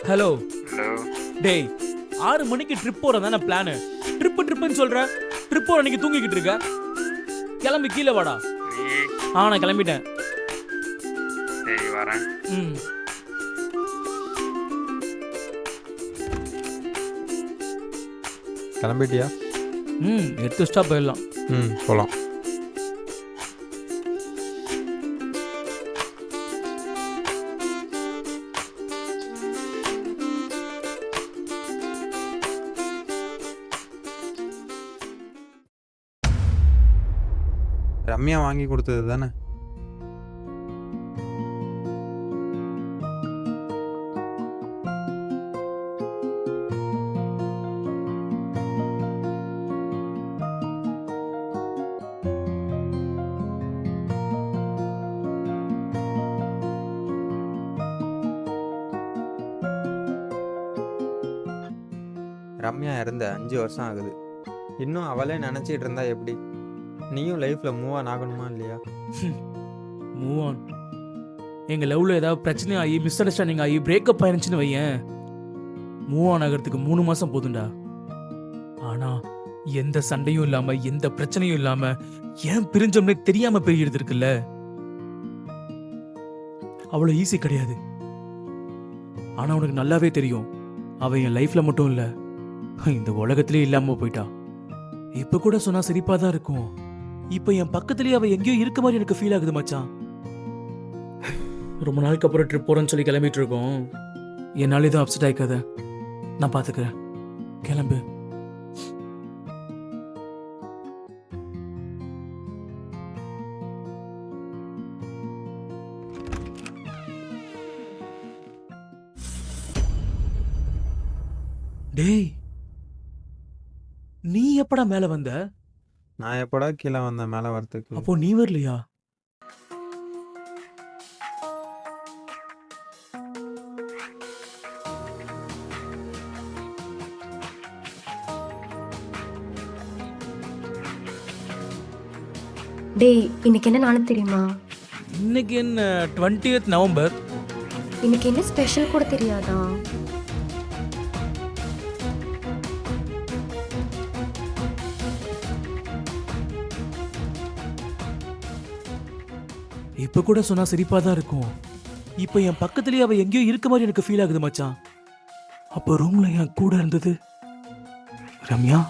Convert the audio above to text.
Hello hello. டேய் 6 மணிக்கு trip போறதானே plan. ட்ரிப்புன்னு சொல்ற. ட்ரிப் போற அன்னைக்கு தூங்கிக்கிட்டு இருக்க. கிளம்பி கீழே வாடா. நீ நான் கிளம்பிட்டேன். சரி வரேன். ம் கிளம்பிட்டியா? எடுத்து ஸ்டாப் போயிடலாம். போகலாம். ரம்யா வாங்கி கொடுத்தது தானே? ரம்யா இறந்த 5 வருஷம் ஆகுது. இன்னும் அவளே நினச்சிட்டு இருந்தா எப்படி? நீயும் லைஃப்பில் மூவ் ஆன் ஆகணுமா இல்லையா? Move on. எங்கள் லவ்வில் ஏதாவது பிரச்சனை ஆகி மிஸ் அண்டர்ஸ்டாண்டிங் ஆகி பிரேக்கப் ஆயிருந்துச்சுன்னு வையேன், மூவ் ஆன் ஆகிறதுக்கு 3 மாதம் போதும்டா. ஆனால் எந்த சண்டையும் இல்லாமல் எந்த பிரச்சனையும் இல்லாமல் ஏன் பிரிஞ்சோம்னே தெரியாமல் பிரிகிறது இருக்குல்ல, அவ்வளோ ஈஸி கிடையாது. ஆனால் உனக்கு நல்லாவே தெரியும், அவள் என் லைஃப்பில் மட்டும் இல்லை, இந்த உலகத்திலே இல்லாமல் போயிட்டா. இப்போ கூட சொன்னால் சிரிப்பாக தான் இருக்கும். இப்போ என் பக்கத்துலேயே அவள் எங்கேயோ இருக்க மாதிரி எனக்கு ஃபீல் ஆகுது மச்சான். ரொம்ப நாளுக்கு அப்புறம் ட்ரிப் போகிறேன்னு சொல்லி கிளம்பிட்டு இருக்கோம். என்னால் எதுவும் அப்செட் ஆகிக்காத, நான் பார்த்துக்கிறேன். கிளம்பு. டேய், நீ எப்படா மேல வந்த? நான் எப்படா கீழே வந்தேன் மேலே வரத்துக்கு? அப்போ நீ வரலையா? டேய், இன்னைக்கு என்ன நாள் தெரியுமா? இன்னைக்கு என்ன 20th நவம்பர். இன்னைக்கு என்ன ஸ்பெஷல் கூட தெரியாதா? இப்ப கூட சொன்னா சிரிப்பா தான் இருக்கும். இப்ப என் பக்கத்துலயே அவ எங்கேயோ இருக்க மாதிரி எனக்கு ஃபீல் ஆகுது மச்சான். அப்ப ரூம்ல என் கூட இருந்தது ரம்யா.